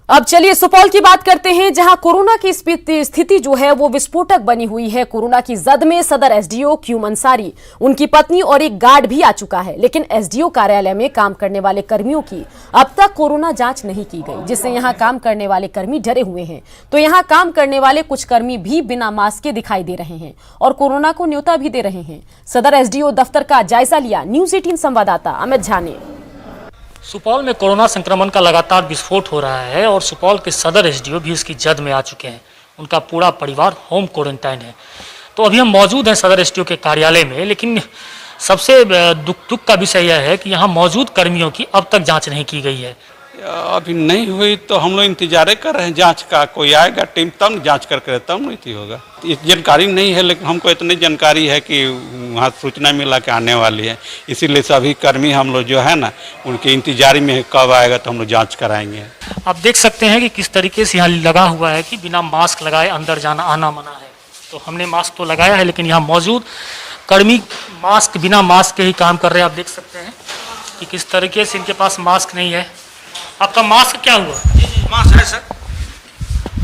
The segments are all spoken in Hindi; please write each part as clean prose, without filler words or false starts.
अब चलिए सुपौल की बात करते हैं, जहां कोरोना की स्थिति जो है वो विस्फोटक बनी हुई है। कोरोना की जद में सदर एसडीओ क्यूम अंसारी, उनकी पत्नी और एक गार्ड भी आ चुका है, लेकिन एसडीओ कार्यालय में काम करने वाले कर्मियों की अब तक कोरोना जांच नहीं की गई, जिससे यहां काम करने वाले कर्मी डरे हुए हैं। तो यहां काम करने वाले कुछ कर्मी भी बिना मास्क के दिखाई दे रहे हैं और कोरोना को न्योता भी दे रहे हैं। सदर एसडीओ दफ्तर का जायजा लिया न्यूज 18 संवाददाता अमित झा ने। सुपौल में कोरोना संक्रमण का लगातार विस्फोट हो रहा है और सुपौल के सदर एसडीओ भी इसकी जद में आ चुके हैं। उनका पूरा परिवार होम क्वारंटाइन है। तो अभी हम मौजूद हैं सदर एसडीओ के कार्यालय में, लेकिन सबसे दुख का विषय यह है कि यहाँ मौजूद कर्मियों की अब तक जांच नहीं की गई है। अभी नहीं हुई तो हम लोग इंतजार कर रहे हैं जांच का। कोई आएगा टीम तब जांच करके तब नहीं होगा। ये जानकारी नहीं है, लेकिन हमको इतनी जानकारी है कि वहाँ सूचना मिला के आने वाली है, इसीलिए सभी कर्मी हम लोग जो है ना उनके इंतजारी में कब आएगा तो हम लोग जांच कराएंगे। आप देख सकते हैं कि किस तरीके से यहाँ लगा हुआ है कि बिना मास्क लगाए अंदर जाना आना मना है। तो हमने मास्क तो लगाया है, लेकिन यहाँ मौजूद कर्मी बिना मास्क के ही काम कर रहे हैं। आप देख सकते हैं कि किस तरीके से इनके पास मास्क नहीं है। आपका मास्क क्या हुआ? जी मास्क है सर।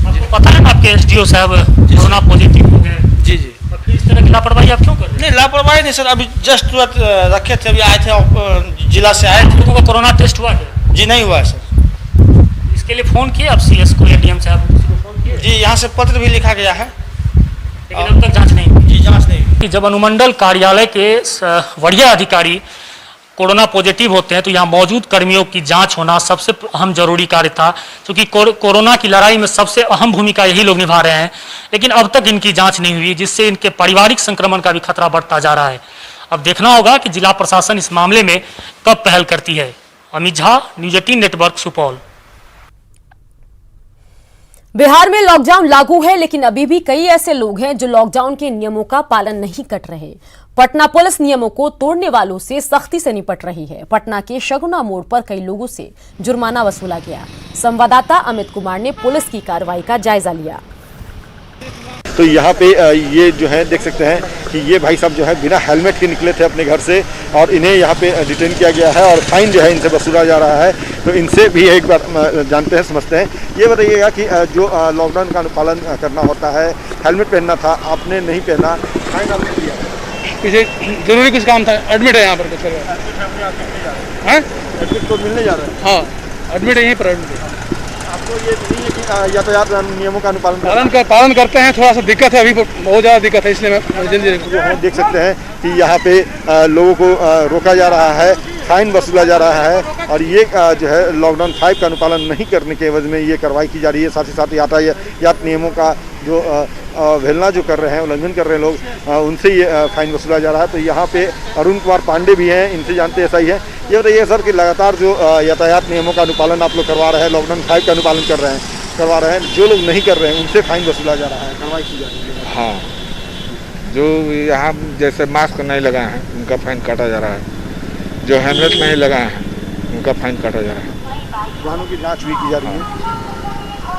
आपको पता है ना आपके एसडीओ साहब कोरोना पॉजिटिव हो गए? जी। और फिर इस तरह की लापरवाही आप क्यों कर रहे हैं? नहीं लापरवाही नहीं सर, अभी जस्ट तुरंत रखे थे, अभी आए थे जिला से आए थे। लोगों का कोरोना टेस्ट हुआ क्या? जी नहीं हुआ है सर। इसके लिए फ़ोन किए आप सीएस को या डीएम साहब को फ़ोन किए? जी यहाँ से पत्र भी लिखा गया है, लेकिन अब तक जाँच नहीं हुई। जी जाँच नहीं हुई। जब अनुमंडल कार्यालय के वरीय अधिकारी कोरोना पॉजिटिव होते हैं तो यहाँ मौजूद कर्मियों की जांच होना सबसे अहम जरूरी कार्य था, क्योंकि कोरोना की लड़ाई में सबसे अहम भूमिका यही लोग निभा रहे हैं। लेकिन अब तक इनकी जांच नहीं हुई, जिससे इनके पारिवारिक संक्रमण का भी खतरा बढ़ता जा रहा है। अब देखना होगा कि जिला प्रशासन इस मामले में कब पहल करती है। Amit Jha, news 18 network, Supaul. बिहार में लॉकडाउन लागू है, लेकिन अभी भी कई ऐसे लोग हैं जो लॉकडाउन के नियमों का पालन नहीं कर रहे। पटना पुलिस नियमों को तोड़ने वालों से सख्ती से निपट रही है। पटना के शगुना मोड़ पर कई लोगों से जुर्माना वसूला गया। संवाददाता अमित कुमार ने पुलिस की कार्रवाई का जायजा लिया। तो यहाँ पे ये जो है देख सकते हैं कि ये भाई साहब जो है बिना हेलमेट के निकले थे अपने घर से, और इन्हें यहाँ पे डिटेन किया गया है और फाइन जो है इनसे वसूला जा रहा है। तो इनसे भी एक बार जानते हैं, समझते हैं। ये बताइएगा कि जो लॉकडाउन का अनुपालन करना होता है, हेलमेट पहनना था, आपने नहीं पहना, फाइन आपने दिया? किसी जरूरी कुछ काम था? एडमिट है यहाँ पर? एडमिट तो मिलने जा रहे हैं? हाँ एडमिट है यहीं पर। एडमिट है। आपको ये नहीं है कि यातायात नियमों का अनुपालन पालन करते हैं? थोड़ा सा दिक्कत है, अभी बहुत ज़्यादा दिक्कत है, इसलिए मैं जल्दी देख सकते हैं कि यहाँ पे लोगों को रोका जा रहा है, फाइन वसूला जा रहा है, और ये जो है लॉकडाउन 5 का अनुपालन नहीं करने के एवज में ये कार्रवाई की जा रही है। साथ ही साथ यातायात नियमों का जो अवहेलना जो कर रहे हैं, उल्लंघन कर रहे हैं लोग, उनसे ये फाइन वसूला जा रहा है। तो यहाँ पे अरुण कुमार पांडे भी हैं, इनसे जानते ऐसा ही है। ये बताइए सर कि लगातार जो यातायात नियमों का अनुपालन आप लोग करवा रहे हैं, लॉकडाउन 5 का अनुपालन करवा रहे हैं, जो लोग नहीं कर रहे हैं उनसे फाइन वसूला जा रहा है, कार्रवाई की जा रही है। हाँ, जो यहाँ जैसे मास्क नहीं लगाए हैं उनका फाइन काटा जा रहा है, जो हेलमेट नहीं लगाए हैं उनका फाइन काटा जा रहा है। वाहनों की जाँच भी की जा रही है।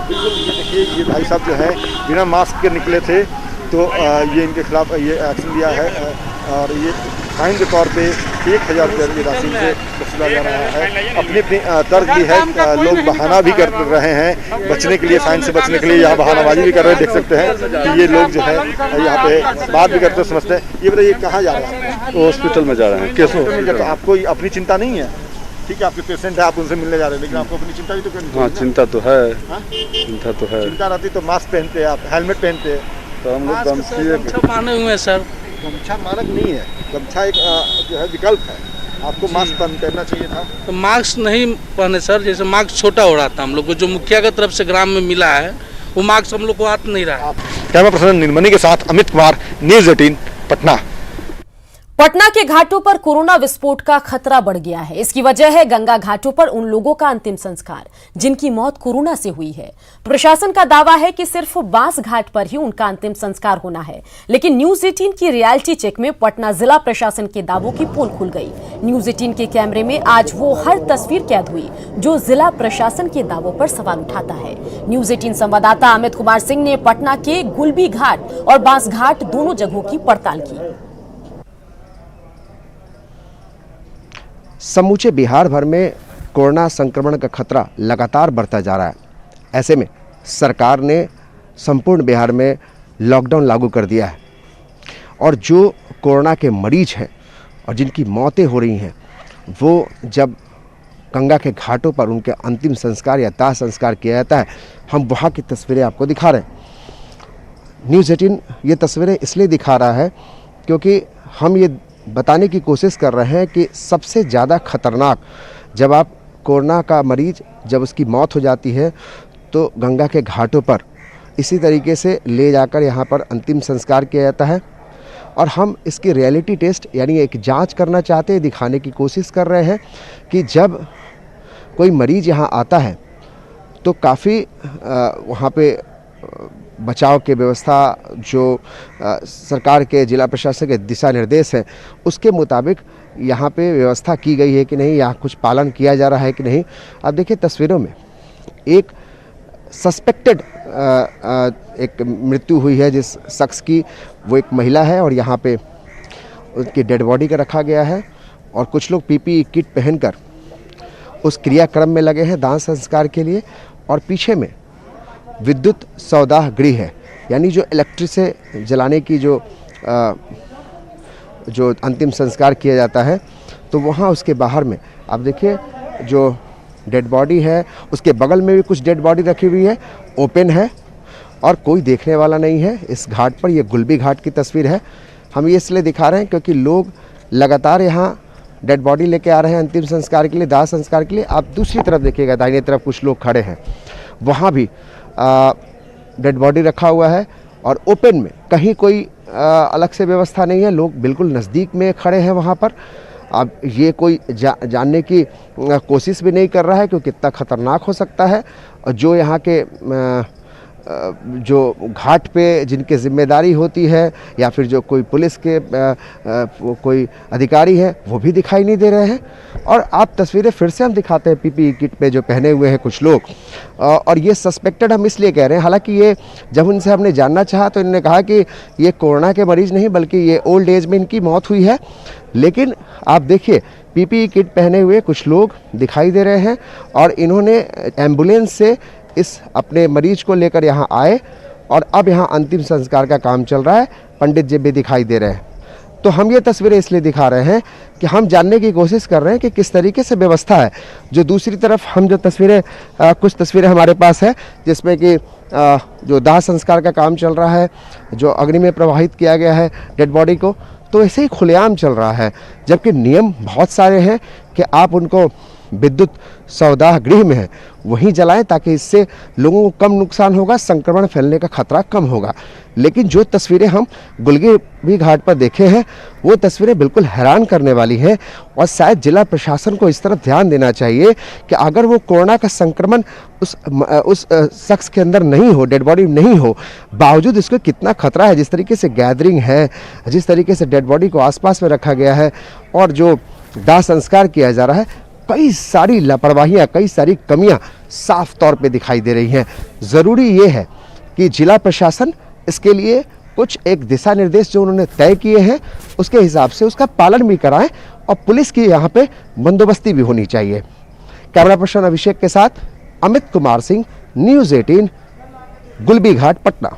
बिल्कुल, ये देखिए ये भाई साहब जो है बिना मास्क के निकले थे, तो ये इनके खिलाफ ये एक्शन लिया है, और ये फाइन के तौर पे 1000 रुपये की राशि से वसूला जा रहा है। अपनी तर्क भी है, लोग बहाना भी कर रहे हैं बचने के लिए, फाइन से बचने के लिए यहाँ बहानाबाजी भी कर रहे हैं। देख सकते हैं कि ये लोग जो है यहाँ पे बात भी करते समझते हैं। ये बताइए कहाँ जा रहे हैं? हॉस्पिटल में जा रहे हैं। कैसे? तो आपको अपनी चिंता नहीं है? ठीक है, आपके पेशेंट है, आप उनसे मिलने जा रहे हैं, लेकिन आपको अपनी चिंता भी तो करनी चाहिए। हाँ, चिंता तो है। चिंता तो है। चिंता रहती तो मास्क पहनते हैं, आप हेलमेट पहनते हैं। तो हम लोग गमछा माने हुए हैं सर। गमछा मानक नहीं है, गमछा एक जो है विकल्प है। आपको मास्क पहनना चाहिए था। तो मास्क नहीं पहने सर, जैसे मास्क छोटा हो रहा था हम लोग को, जो मुखिया की तरफ से ग्राम में मिला है, वो मास्क हम लोग को हाथ नहीं रहा। कैमरा पर्सन निर्मनी के साथ अमित कुमार, न्यूज 18 पटना। पटना के घाटों पर कोरोना विस्फोट का खतरा बढ़ गया है। इसकी वजह है गंगा घाटों पर उन लोगों का अंतिम संस्कार जिनकी मौत कोरोना से हुई है। प्रशासन का दावा है कि सिर्फ बांस घाट पर ही उनका अंतिम संस्कार होना है, लेकिन न्यूज 18 की रियलिटी चेक में पटना जिला प्रशासन के दावों की पोल खुल गई। न्यूज 18 के कैमरे में आज वो हर तस्वीर कैद हुई जो जिला प्रशासन के दावों पर सवाल उठाता है। न्यूज 18 संवाददाता अमित कुमार सिंह ने पटना के गुलबी घाट और बांस घाट दोनों जगहों की पड़ताल की। समूचे बिहार भर में कोरोना संक्रमण का खतरा लगातार बढ़ता जा रहा है। ऐसे में सरकार ने संपूर्ण बिहार में लॉकडाउन लागू कर दिया है और जो कोरोना के मरीज हैं और जिनकी मौतें हो रही हैं वो जब गंगा के घाटों पर उनके अंतिम संस्कार या दाह संस्कार किया जाता है, हम वहाँ की तस्वीरें आपको दिखा रहे हैं। न्यूज़ 18 ये तस्वीरें इसलिए दिखा रहा है क्योंकि हम ये बताने की कोशिश कर रहे हैं कि सबसे ज़्यादा खतरनाक जब आप कोरोना का मरीज जब उसकी मौत हो जाती है तो गंगा के घाटों पर इसी तरीके से ले जाकर यहाँ पर अंतिम संस्कार किया जाता है और हम इसकी रियलिटी टेस्ट यानी एक जांच करना चाहते हैं, दिखाने की कोशिश कर रहे हैं कि जब कोई मरीज़ यहाँ आता है तो काफ़ी वहाँ पे बचाव की व्यवस्था जो सरकार के जिला प्रशासन के दिशा निर्देश हैं उसके मुताबिक यहाँ पे व्यवस्था की गई है कि नहीं, यहाँ कुछ पालन किया जा रहा है कि नहीं। आप देखिए तस्वीरों में एक सस्पेक्टेड एक मृत्यु हुई है जिस शख्स की, वो एक महिला है और यहाँ पे उसकी डेड बॉडी का रखा गया है और कुछ लोग पीपीई किट पहनकर उस क्रियाक्रम में लगे हैं दाह संस्कार के लिए। और पीछे में विद्युत सौदाह गृह है यानी जो इलेक्ट्रिक से जलाने की जो अंतिम संस्कार किया जाता है, तो वहाँ उसके बाहर में आप देखिए जो डेड बॉडी है उसके बगल में भी कुछ डेड बॉडी रखी हुई है, ओपन है और कोई देखने वाला नहीं है इस घाट पर। ये गुलबी घाट की तस्वीर है। हम ये इसलिए दिखा रहे हैं क्योंकि लोग लगातार यहाँ डेड बॉडी लेके आ रहे हैं अंतिम संस्कार के लिए, दाह संस्कार के लिए। आप दूसरी तरफ देखिएगा, दाहिने तरफ कुछ लोग खड़े हैं, वहाँ भी डेड बॉडी रखा हुआ है और ओपन में कहीं कोई अलग से व्यवस्था नहीं है, लोग बिल्कुल नज़दीक में खड़े हैं वहाँ पर। अब ये कोई जानने की कोशिश भी नहीं कर रहा है क्योंकि कितना ख़तरनाक हो सकता है। और जो यहाँ के जो घाट पे जिनकी जिम्मेदारी होती है या फिर जो कोई पुलिस के कोई अधिकारी है वो भी दिखाई नहीं दे रहे हैं। और आप तस्वीरें फिर से हम दिखाते हैं पीपीई किट पे जो पहने हुए हैं कुछ लोग, और ये सस्पेक्टेड हम इसलिए कह रहे हैं, हालांकि ये जब उनसे हमने जानना चाहा तो इन्होंने कहा कि ये कोरोना के मरीज़ नहीं बल्कि ये ओल्ड एज में इनकी मौत हुई है। लेकिन आप देखिए पीपीई किट पहने हुए कुछ लोग दिखाई दे रहे हैं और इन्होंने एम्बुलेंस से इस अपने मरीज को लेकर यहाँ आए और अब यहाँ अंतिम संस्कार का काम चल रहा है। पंडित जी भी दिखाई दे रहे हैं। तो हम ये तस्वीरें इसलिए दिखा रहे हैं कि हम जानने की कोशिश कर रहे हैं कि किस तरीके से व्यवस्था है। जो दूसरी तरफ हम जो तस्वीरें कुछ तस्वीरें हमारे पास है जिसमें कि जो दाह संस्कार का काम चल रहा है, जो अग्नि में प्रवाहित किया गया है डेड बॉडी को, तो ऐसे ही खुलेआम चल रहा है। जबकि नियम बहुत सारे हैं कि आप उनको विद्युत सौदाह गृह में है वहीं जलाएं ताकि इससे लोगों को कम नुकसान होगा, संक्रमण फैलने का खतरा कम होगा। लेकिन जो तस्वीरें हम गुलबी घाट पर देखे हैं वो तस्वीरें बिल्कुल हैरान करने वाली हैं और शायद जिला प्रशासन को इस तरफ ध्यान देना चाहिए कि अगर वो कोरोना का संक्रमण उस शख्स के अंदर नहीं हो, डेड बॉडी नहीं हो, बावजूद इसको कितना खतरा है। जिस तरीके से गैदरिंग है, जिस तरीके से डेड बॉडी को आसपास में रखा गया है और जो दाह संस्कार किया जा रहा है, कई सारी लापरवाहियाँ, कई सारी कमियां साफ तौर पे दिखाई दे रही हैं। ज़रूरी ये है कि जिला प्रशासन इसके लिए कुछ एक दिशा निर्देश जो उन्होंने तय किए हैं उसके हिसाब से उसका पालन भी कराएं और पुलिस की यहाँ पे बंदोबस्ती भी होनी चाहिए। कैमरा पर्सन अभिषेक के साथ अमित कुमार सिंह, न्यूज़ 18, गुलबी घाट, पटना।